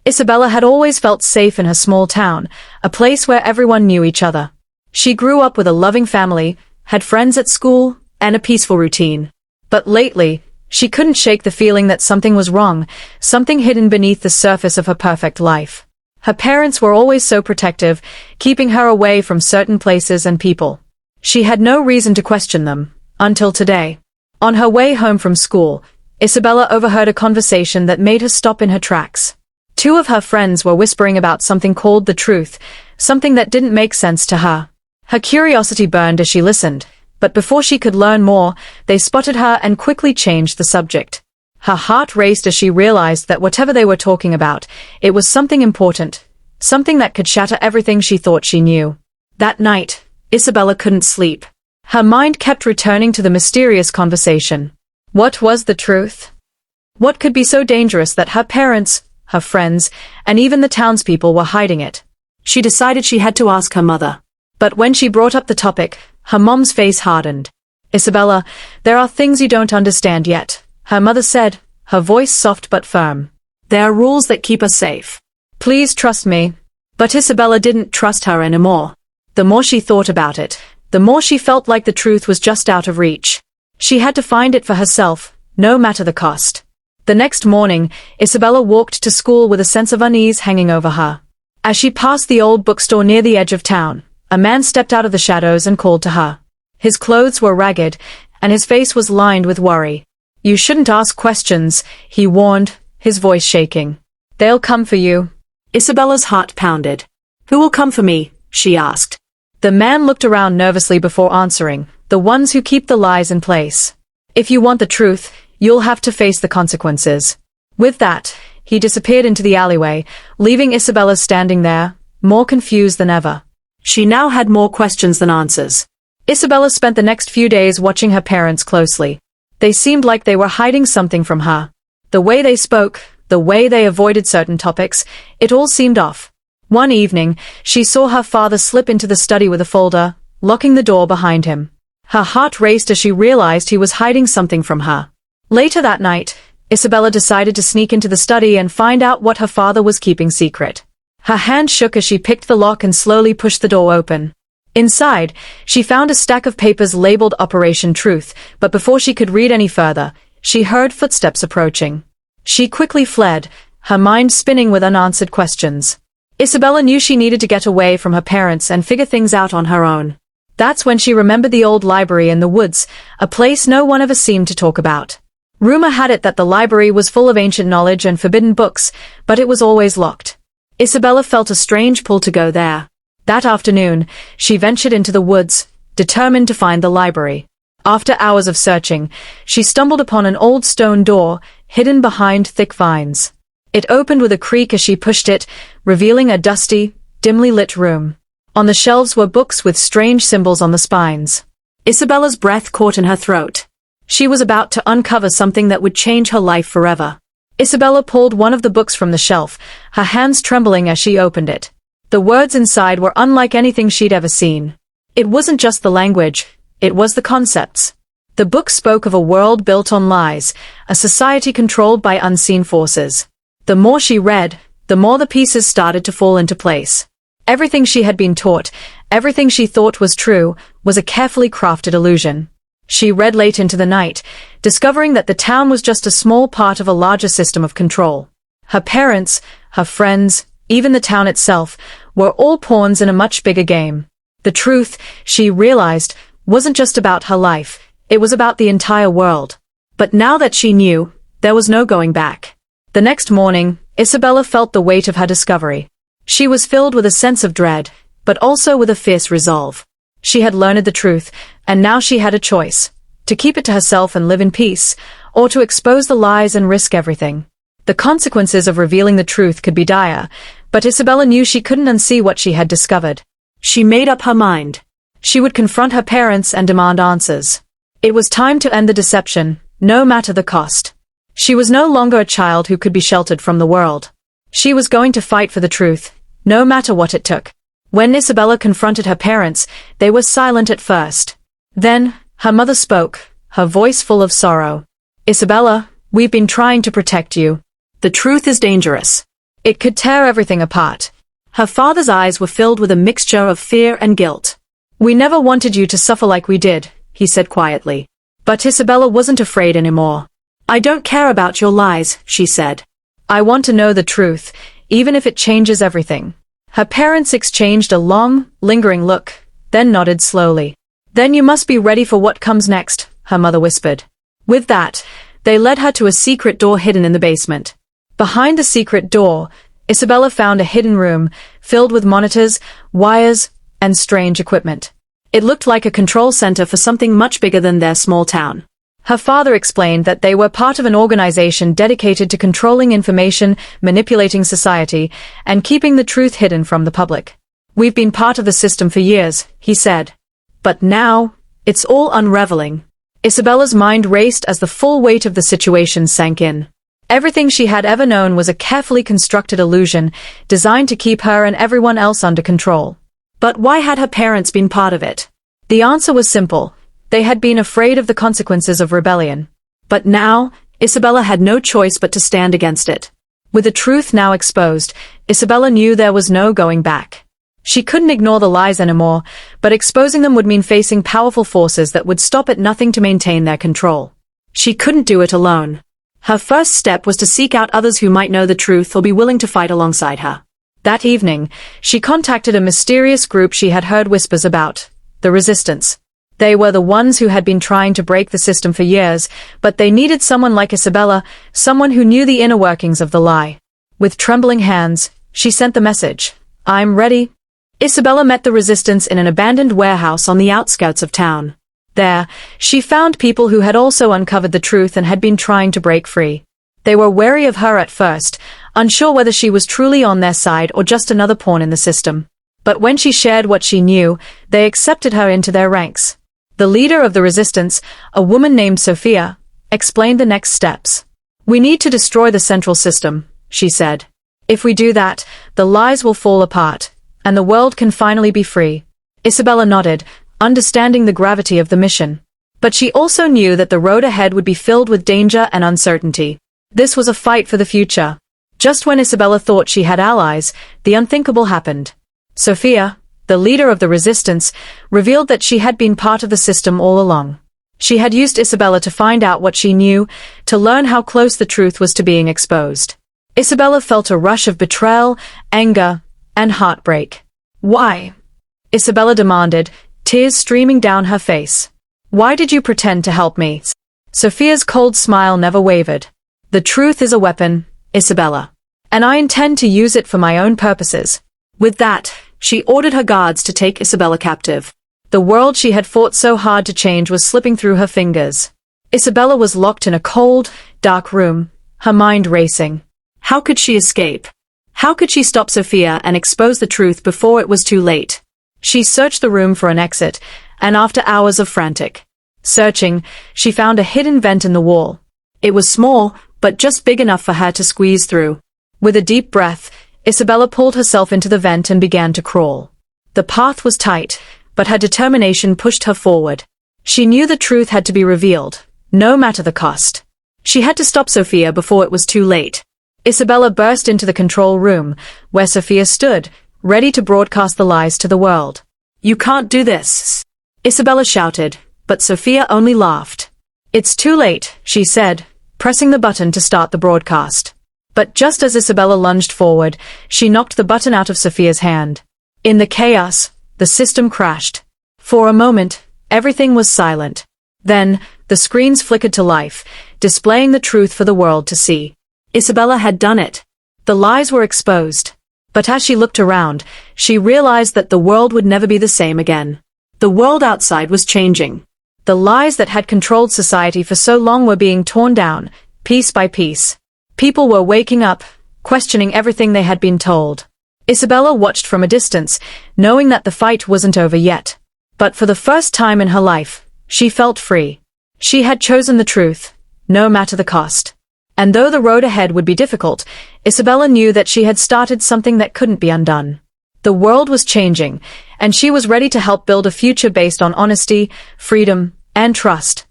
Isabella had always felt safe in her small town, a place where everyone knew each other. She grew up with a loving family, had friends at school, and a peaceful routine. But lately, she couldn't shake the feeling that something was wrong, something hidden beneath the surface of her perfect life. Her parents were always so protective, keeping her away from certain places and people. She had no reason to question them, until today. On her way home from school, Isabella overheard a conversation that made her stop in her tracks. Two of her friends were whispering about something called the truth, something that didn't make sense to her. Her curiosity burned as she listened, but before she could learn more, they spotted her and quickly changed the subject. Her heart raced as she realized that whatever they were talking about, it was something important, something that could shatter everything she thought she knew. That night, Isabella couldn't sleep. Her mind kept returning to the mysterious conversation. What was the truth? What could be so dangerous that her parents, her friends, and even the townspeople were hiding it? She decided she had to ask her mother. But when she brought up the topic, her mom's face hardened. "Isabella, there are things you don't understand yet," her mother said, her voice soft but firm. "There are rules that keep us safe. Please trust me." But Isabella didn't trust her anymore. The more she thought about it, the more she felt like the truth was just out of reach. She had to find it for herself, no matter the cost. The next morning, Isabella walked to school with a sense of unease hanging over her. As she passed the old bookstore near the edge of town, a man stepped out of the shadows and called to her. His clothes were ragged, and his face was lined with worry. "You shouldn't ask questions," he warned, his voice shaking. "They'll come for you." Isabella's heart pounded. "Who will come for me?" she asked. The man looked around nervously before answering, "The ones who keep the lies in place. If you want the truth, you'll have to face the consequences." With that, he disappeared into the alleyway, leaving Isabella standing there, more confused than ever. She now had more questions than answers. Isabella spent the next few days watching her parents closely. They seemed like they were hiding something from her. The way they spoke, the way they avoided certain topics, it all seemed off. One evening, she saw her father slip into the study with a folder, locking the door behind him. Her heart raced as she realized he was hiding something from her. Later that night, Isabella decided to sneak into the study and find out what her father was keeping secret. Her hand shook as she picked the lock and slowly pushed the door open. Inside, she found a stack of papers labeled Operation Truth, but before she could read any further, she heard footsteps approaching. She quickly fled, her mind spinning with unanswered questions. Isabella knew she needed to get away from her parents and figure things out on her own. That's when she remembered the old library in the woods, a place no one ever seemed to talk about. Rumor had it that the library was full of ancient knowledge and forbidden books, but it was always locked. Isabella felt a strange pull to go there. That afternoon, she ventured into the woods, determined to find the library. After hours of searching, she stumbled upon an old stone door, hidden behind thick vines. It opened with a creak as she pushed it, revealing a dusty, dimly lit room. On the shelves were books with strange symbols on the spines. Isabella's breath caught in her throat. She was about to uncover something that would change her life forever. Isabella pulled one of the books from the shelf, her hands trembling as she opened it. The words inside were unlike anything she'd ever seen. It wasn't just the language, it was the concepts. The book spoke of a world built on lies, a society controlled by unseen forces. The more she read, the more the pieces started to fall into place. Everything she had been taught, everything she thought was true, was a carefully crafted illusion. She read late into the night, discovering that the town was just a small part of a larger system of control. Her parents, her friends, even the town itself, were all pawns in a much bigger game. The truth, she realized, wasn't just about her life, it was about the entire world. But now that she knew, there was no going back. The next morning, Isabella felt the weight of her discovery. She was filled with a sense of dread, but also with a fierce resolve. She had learned the truth, and now she had a choice: to keep it to herself and live in peace, or to expose the lies and risk everything. The consequences of revealing the truth could be dire, but Isabella knew she couldn't unsee what she had discovered. She made up her mind. She would confront her parents and demand answers. It was time to end the deception, no matter the cost. She was no longer a child who could be sheltered from the world. She was going to fight for the truth, no matter what it took. When Isabella confronted her parents, they were silent at first. Then, her mother spoke, her voice full of sorrow. "Isabella, we've been trying to protect you. The truth is dangerous. It could tear everything apart. Her father's eyes were filled with a mixture of fear and guilt. "We never wanted you to suffer like we did," he said quietly. But Isabella wasn't afraid anymore. "I don't care about your lies," she said. "I want to know the truth, even if it changes everything." Her parents exchanged a long, lingering look, then nodded slowly. "Then you must be ready for what comes next," her mother whispered. With that, they led her to a secret door hidden in the basement. Behind the secret door, Isabella found a hidden room, filled with monitors, wires, and strange equipment. It looked like a control center for something much bigger than their small town. Her father explained that they were part of an organization dedicated to controlling information, manipulating society, and keeping the truth hidden from the public. "We've been part of the system for years," he said. "But now, it's all unraveling." Isabella's mind raced as the full weight of the situation sank in. Everything she had ever known was a carefully constructed illusion, designed to keep her and everyone else under control. But why had her parents been part of it? The answer was simple. They had been afraid of the consequences of rebellion. But now, Isabella had no choice but to stand against it. With the truth now exposed, Isabella knew there was no going back. She couldn't ignore the lies anymore, but exposing them would mean facing powerful forces that would stop at nothing to maintain their control. She couldn't do it alone. Her first step was to seek out others who might know the truth or be willing to fight alongside her. That evening, she contacted a mysterious group she had heard whispers about, the Resistance. They were the ones who had been trying to break the system for years, but they needed someone like Isabella, someone who knew the inner workings of the lie. With trembling hands, she sent the message, "I'm ready." Isabella met the Resistance in an abandoned warehouse on the outskirts of town. There, she found people who had also uncovered the truth and had been trying to break free. They were wary of her at first, unsure whether she was truly on their side or just another pawn in the system. But when she shared what she knew, they accepted her into their ranks. The leader of the Resistance, a woman named Sophia, explained the next steps. "We need to destroy the central system," she said. "If we do that, the lies will fall apart, and the world can finally be free." Isabella nodded, understanding the gravity of the mission. But she also knew that the road ahead would be filled with danger and uncertainty. This was a fight for the future. Just when Isabella thought she had allies, the unthinkable happened. Sophia, the leader of the Resistance, revealed that she had been part of the system all along. She had used Isabella to find out what she knew, to learn how close the truth was to being exposed. Isabella felt a rush of betrayal, anger, and heartbreak. "Why?" Isabella demanded, tears streaming down her face. "Why did you pretend to help me?" Sophia's cold smile never wavered. "The truth is a weapon, Isabella. And I intend to use it for my own purposes." With that, she ordered her guards to take Isabella captive. The world she had fought so hard to change was slipping through her fingers. Isabella was locked in a cold, dark room, her mind racing. How could she escape? How could she stop Sophia and expose the truth before it was too late? She searched the room for an exit, and after hours of frantic searching, she found a hidden vent in the wall. It was small, but just big enough for her to squeeze through. With a deep breath, Isabella pulled herself into the vent and began to crawl. The path was tight, but her determination pushed her forward. She knew the truth had to be revealed, no matter the cost. She had to stop Sophia before it was too late. Isabella burst into the control room, where Sophia stood, ready to broadcast the lies to the world. "You can't do this," Isabella shouted, but Sophia only laughed. "It's too late," she said, pressing the button to start the broadcast. But just as Isabella lunged forward, she knocked the button out of Sophia's hand. In the chaos, the system crashed. For a moment, everything was silent. Then, the screens flickered to life, displaying the truth for the world to see. Isabella had done it. The lies were exposed. But as she looked around, she realized that the world would never be the same again. The world outside was changing. The lies that had controlled society for so long were being torn down, piece by piece. People were waking up, questioning everything they had been told. Isabella watched from a distance, knowing that the fight wasn't over yet. But for the first time in her life, she felt free. She had chosen the truth, no matter the cost. And though the road ahead would be difficult, Isabella knew that she had started something that couldn't be undone. The world was changing, and she was ready to help build a future based on honesty, freedom, and trust.